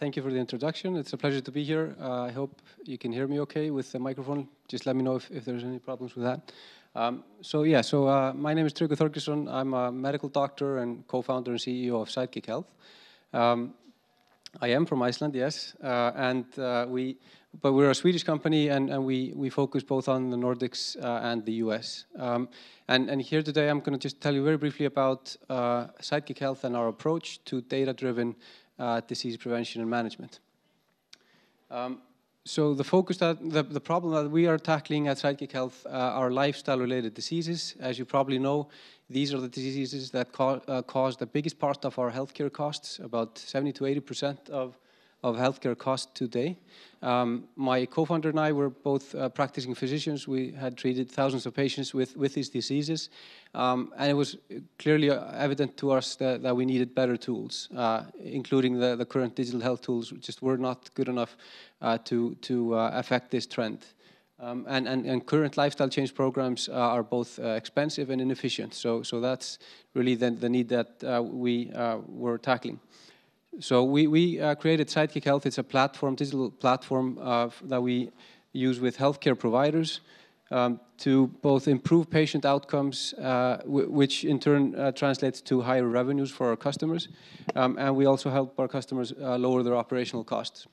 Thank you for the introduction. It's a pleasure to be here. I hope you can hear me okay with the microphone. Just let me know if there's any problems with that. My name is Tryggvi Thorgeirsson. I'm a medical doctor and co-founder and CEO of SidekickHealth. I am from Iceland, yes, but we're a Swedish company, and we focus both on the Nordics and the US. And here today I'm going to just tell you very briefly about SidekickHealth and our approach to data-driven disease prevention and management. So the problem that we are tackling at SidekickHealth are lifestyle-related diseases. As you probably know, these are the diseases that cause the biggest part of our healthcare costs, about 70 to 80% of healthcare costs today. My co-founder and I were both practicing physicians. We had treated thousands of patients with these diseases, and it was clearly evident to us that we needed better tools, including the current digital health tools, which just were not good enough to affect this trend. And current lifestyle change programs are both expensive and inefficient. So that's really the need that we were tackling. So we created SidekickHealth. It's a digital platform that we use with healthcare providers to both improve patient outcomes, which in turn translates to higher revenues for our customers. And we also help our customers lower their operational costs.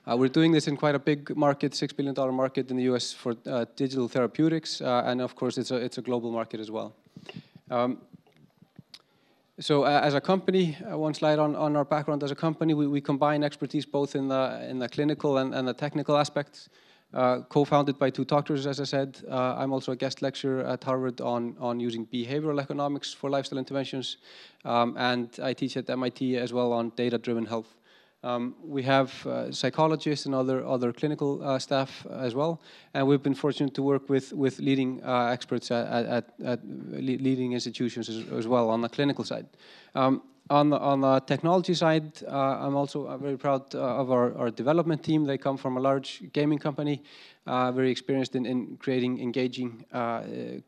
We're doing this in quite a big market, $6 billion market in the US for digital therapeutics, and of course it's a global market as well. So as a company, one slide on our background as a company, we combine expertise both in the clinical and the technical aspects. Co-founded by two doctors, as I said. I'm also a guest lecturer at Harvard on using behavioral economics for lifestyle interventions, and I teach at MIT as well on data-driven health. We have psychologists and other clinical staff as well, and we've been fortunate to work with leading experts at leading institutions as well on the clinical side. On the technology side, I'm also very proud of our development team. They come from a large gaming company, very experienced in creating engaging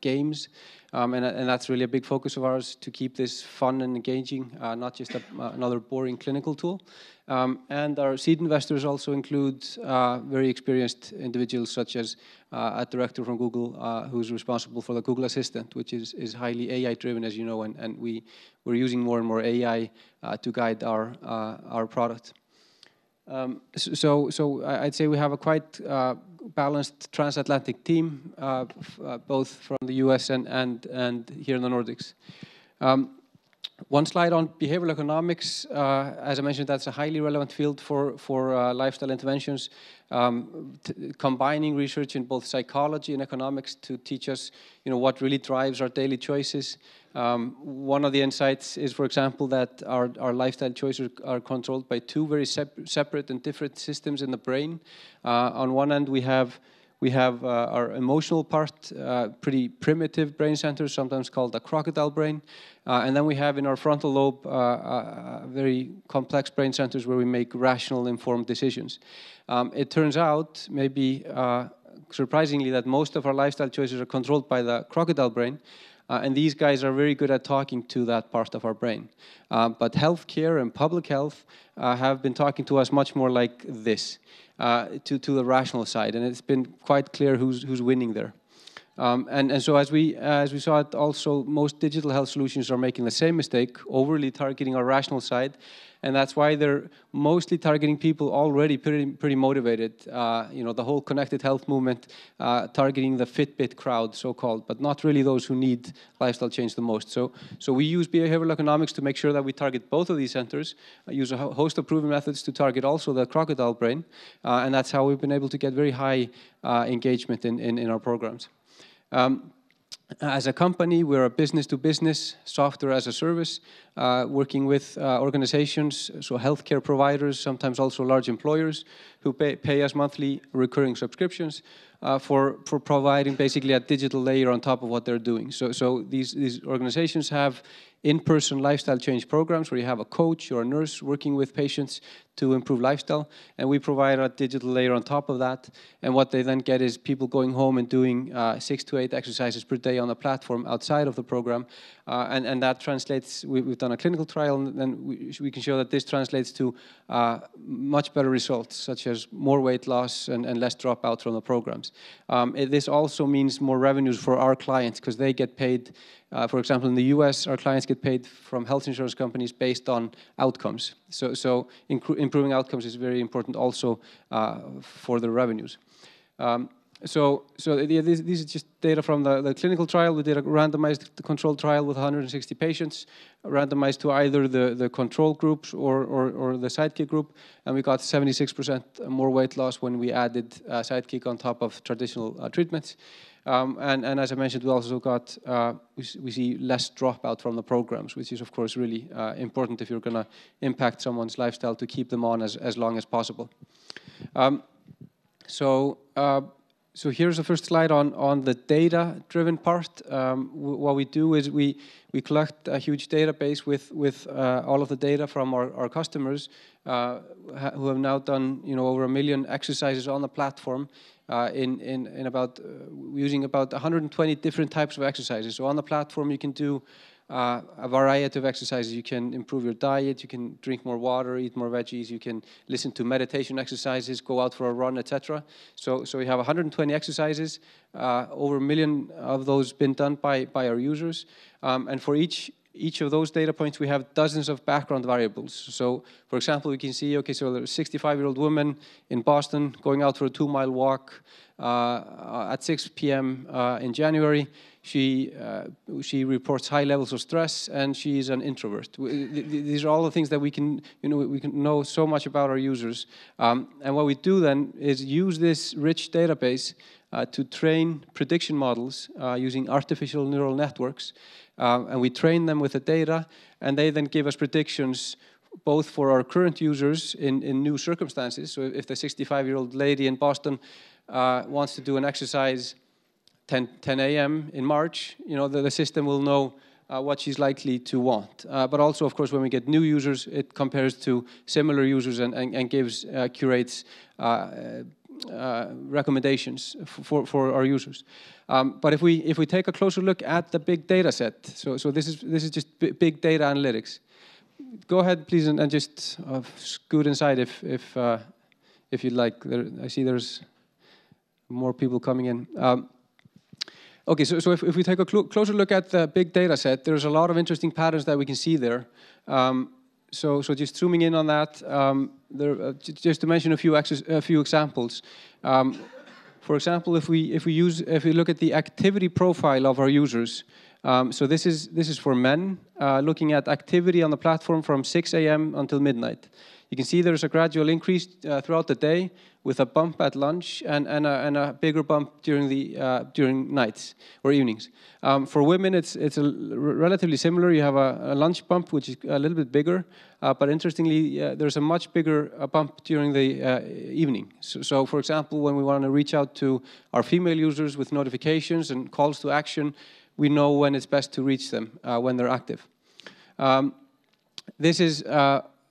games, and that's really a big focus of ours, to keep this fun and engaging, not just another boring clinical tool. And our seed investors also include very experienced individuals, such as a director from Google who's responsible for the Google Assistant, which is highly AI-driven, as you know, and we're using more and more AI to guide our product. So I'd say we have a quite balanced transatlantic team, both from the US and here in the Nordics. One slide on behavioral economics. As I mentioned, that's a highly relevant field for lifestyle interventions, combining research in both psychology and economics to teach us, what really drives our daily choices. One of the insights is, for example, that our lifestyle choices are controlled by two very separate and different systems in the brain. On one end, we have our emotional part, pretty primitive brain centers, sometimes called the crocodile brain. And then we have in our frontal lobe very complex brain centers where we make rational, informed decisions. It turns out, maybe surprisingly, that most of our lifestyle choices are controlled by the crocodile brain. And these guys are very good at talking to that part of our brain. But healthcare and public health have been talking to us much more like this, to the rational side, and it's been quite clear who's winning there. And so as we saw it, also most digital health solutions are making the same mistake, overly targeting our rational side, and that's why they're mostly targeting people already pretty motivated. The whole connected health movement, targeting the Fitbit crowd, so-called, but not really those who need lifestyle change the most. So we use behavioral economics to make sure that we target both of these centers, use a host of proven methods to target also the crocodile brain, and that's how we've been able to get very high engagement in our programs. As a company, we're a business-to-business, software as a service, working with organizations, so healthcare providers, sometimes also large employers, who pay us monthly recurring subscriptions for providing basically a digital layer on top of what they're doing. So these organizations have in-person lifestyle change programs where you have a coach or a nurse working with patients to improve lifestyle, and we provide a digital layer on top of that. And what they then get is people going home and doing 6 to 8 exercises per day on the platform outside of the program, and that translates. We've done a clinical trial, and we can show that this translates to much better results, such as more weight loss and less dropout from the programs. This also means more revenues for our clients because they get paid. For example, in the US, our clients get paid from health insurance companies based on outcomes. So improving outcomes is very important also for the revenues. These are just data from the clinical trial. We did a randomized controlled trial with 160 patients, randomized to either the control groups or the Sidekick group, and we got 76% more weight loss when we added Sidekick on top of traditional treatments. And as I mentioned, we also got we see less dropout from the programs, which is of course really important if you're going to impact someone's lifestyle to keep them on as long as possible. So here's the first slide on the data-driven part. What we do is we collect a huge database with all of the data from our customers who have now done over 1 million exercises on the platform in about using about 120 different types of exercises. So on the platform you can do a variety of exercises. You can improve your diet, you can drink more water, eat more veggies, you can listen to meditation exercises, go out for a run, etc. So we have 120 exercises, over 1 million of those been done by our users. And for each of those data points we have dozens of background variables. So for example, we can see, okay, so there's a 65-year-old woman in Boston going out for a 2-mile walk at 6 p.m. In January. She reports high levels of stress, and she's an introvert. These are all the things that we can know so much about our users. And what we do then is use this rich database to train prediction models using artificial neural networks, and we train them with the data, and they then give us predictions both for our current users in new circumstances. So if the 65-year-old lady in Boston wants to do an exercise 10 a.m. in March, the system will know what she's likely to want. But also, of course, when we get new users, it compares to similar users and curates recommendations for our users. But if we take a closer look at the big data set, so this is just big data analytics. Go ahead, please, and just scoot inside if you'd like. I see there's more people coming in. Okay, so if we take a closer look at the big data set, there's a lot of interesting patterns that we can see there. So just zooming in on that, just to mention a few examples. For example, if we look at the activity profile of our users, so this is for men, looking at activity on the platform from 6 a.m. until midnight. You can see there's a gradual increase throughout the day, with a bump at lunch and a bigger bump during nights or evenings. For women, it's relatively similar. You have a lunch bump, which is a little bit bigger, but interestingly, there's a much bigger bump during the evening. So, for example, when we want to reach out to our female users with notifications and calls to action, we know when it's best to reach them when they're active. This is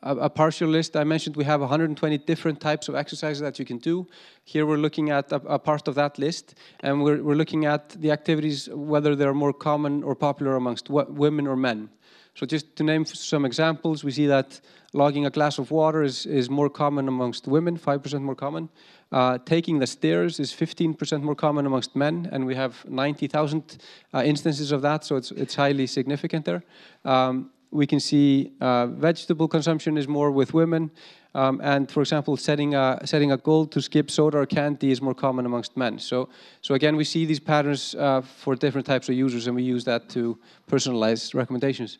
a partial list. I mentioned we have 120 different types of exercises that you can do. Here we're looking at a part of that list, and we're looking at the activities, whether they're more common or popular amongst women or men. So just to name some examples, we see that logging a glass of water is more common amongst women, 5% more common. Taking the stairs is 15% more common amongst men, and we have 90,000 instances of that, so it's highly significant there. We can see vegetable consumption is more with women, and for example, setting a goal to skip soda or candy is more common amongst men. So again, we see these patterns for different types of users, and we use that to personalize recommendations.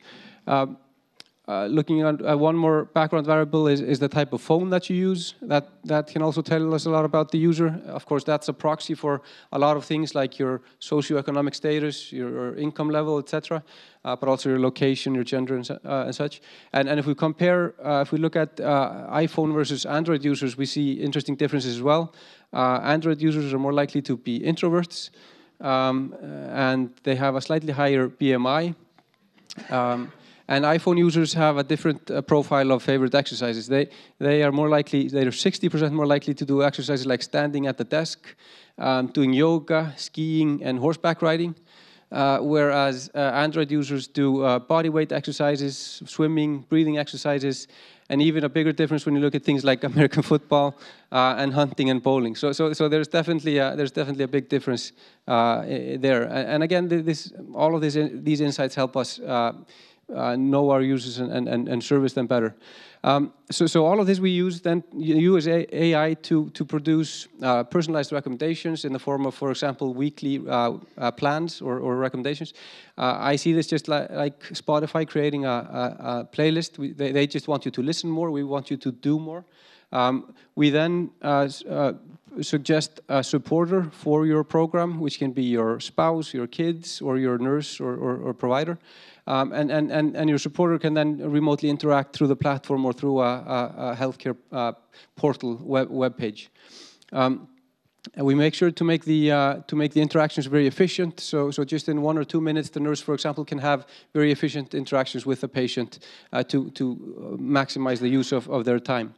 Looking at one more background variable is the type of phone that you use. That can also tell us a lot about the user. Of course, that's a proxy for a lot of things like your socioeconomic status, your income level, etc., but also your location, your gender, and such. And if we compare, if we look at iPhone versus Android users, we see interesting differences as well. Android users are more likely to be introverts, and they have a slightly higher BMI. And iPhone users have a different profile of favorite exercises. They are more likely, they are 60% more likely to do exercises like standing at the desk, doing yoga, skiing, and horseback riding. Whereas Android users do body weight exercises, swimming, breathing exercises, and even a bigger difference when you look at things like American football and hunting and bowling. So there's definitely a big difference there. And again, all of these insights help us know our users and service them better. So all of this we use AI to produce personalized recommendations in the form of, for example, weekly plans or recommendations. I see this just like Spotify creating a playlist. They just want you to listen more. We want you to do more. We then suggest a supporter for your program, which can be your spouse, your kids, or your nurse or provider. And your supporter can then remotely interact through the platform or through a healthcare portal web page. And we make sure to make the interactions very efficient. So just in 1 or 2 minutes, the nurse, for example, can have very efficient interactions with the patient to maximize the use of their time.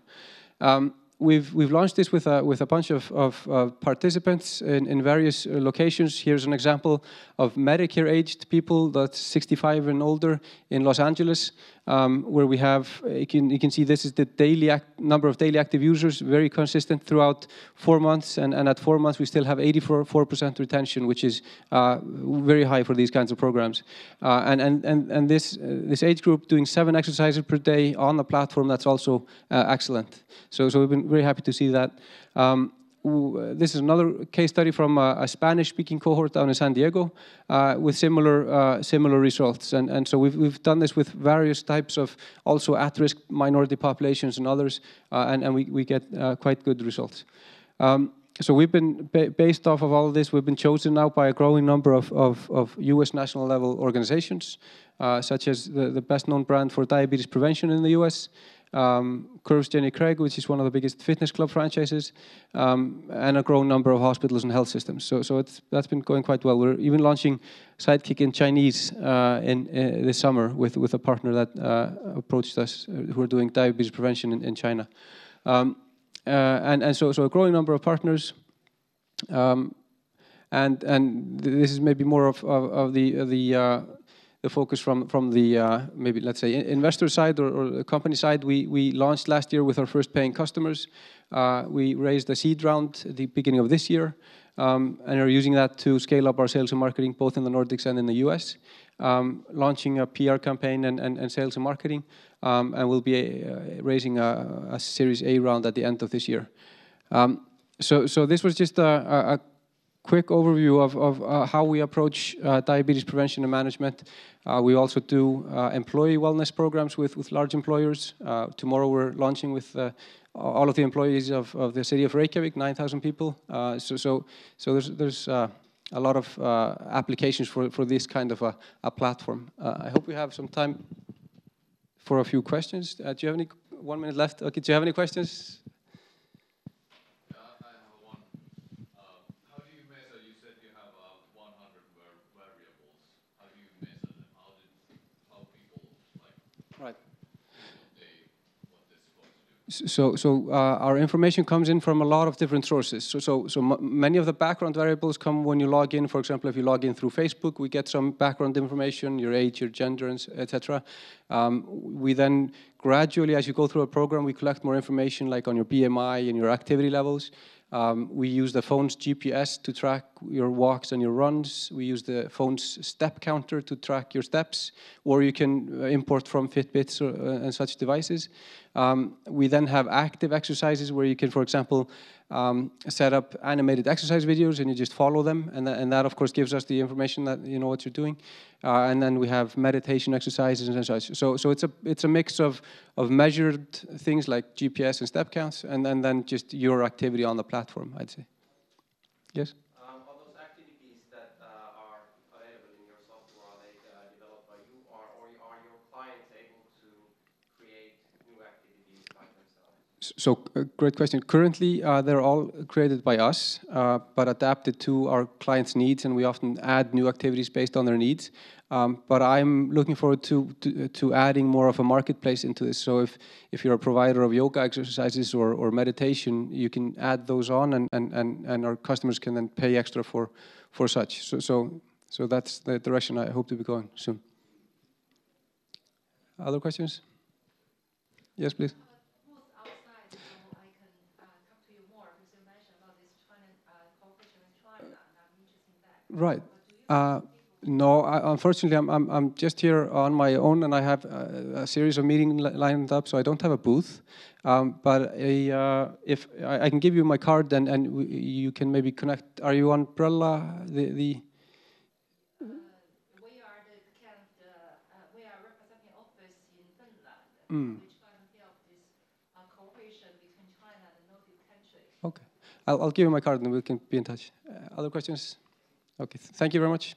We've launched this with a bunch of participants in various locations. Here's an example of Medicare-aged people that's 65 and older in Los Angeles, where we have, you can see this is the number of daily active users, very consistent throughout 4 months, and at 4 months we still have 84% retention, which is very high for these kinds of programs. And this age group doing 7 exercises per day on the platform, that's also excellent. So we've been very happy to see that. This is another case study from a Spanish-speaking cohort down in San Diego with similar results. And so we've done this with various types of also at-risk minority populations and others, and we get quite good results. So we've been, based off of all of this, we've been chosen now by a growing number of US national level organizations, such as the best-known brand for diabetes prevention in the US, Curves Jenny Craig, which is one of the biggest fitness club franchises, and a growing number of hospitals and health systems. So that's been going quite well. We're even launching Sidekick in Chinese this summer with a partner that approached us who are doing diabetes prevention in China. And so a growing number of partners. And this is maybe more of the focus from the maybe let's say investor side or the company side. We launched last year with our first paying customers. We raised a seed round at the beginning of this year, and are using that to scale up our sales and marketing both in the Nordics and in the US. Launching a PR campaign and sales and marketing, and we'll be raising a Series A round at the end of this year. So this was just a quick overview of how we approach diabetes prevention and management. We also do employee wellness programs with large employers. Tomorrow we're launching with all of the employees of the city of Reykjavik, 9,000 people. So there's a lot of applications for this kind of a platform. I hope we have some time for a few questions. Do you have any? 1 minute left. Okay. Do you have any questions? So our information comes in from a lot of different sources. So many of the background variables come when you log in. For example, if you log in through Facebook, we get some background information, your age, your gender, etc. We then gradually, as you go through a program, we collect more information like on your BMI and your activity levels. We use the phone's GPS to track your walks and your runs. We use the phone's step counter to track your steps, or you can import from Fitbits and such devices. We then have active exercises where you can, for example, set up animated exercise videos and you just follow them, and that of course gives us the information that you know what you're doing. And then we have meditation exercises and such. So it's a mix of measured things like GPS and step counts, and then just your activity on the platform, I'd say. Yes? Are those activities that are available in your software, are they developed by you, or are your clients able to create new activities by themselves? So, great question. Currently, they're all created by us, but adapted to our clients' needs, and we often add new activities based on their needs. But I'm looking forward to adding more of a marketplace into this. So if you're a provider of yoga exercises or meditation, you can add those on, and our customers can then pay extra for such. So that's the direction I hope to be going soon. Other questions? Yes, please. Right. No, unfortunately, I'm just here on my own, and I have a series of meetings lined up, so I don't have a booth. But if I can give you my card, and you can maybe connect. Are you Umbrella? We are the kind of we are representing office in Finland, which kind of help this cooperation between China and the Nordic countries. Okay, I'll give you my card, and we can be in touch. Other questions? Okay, thank you very much.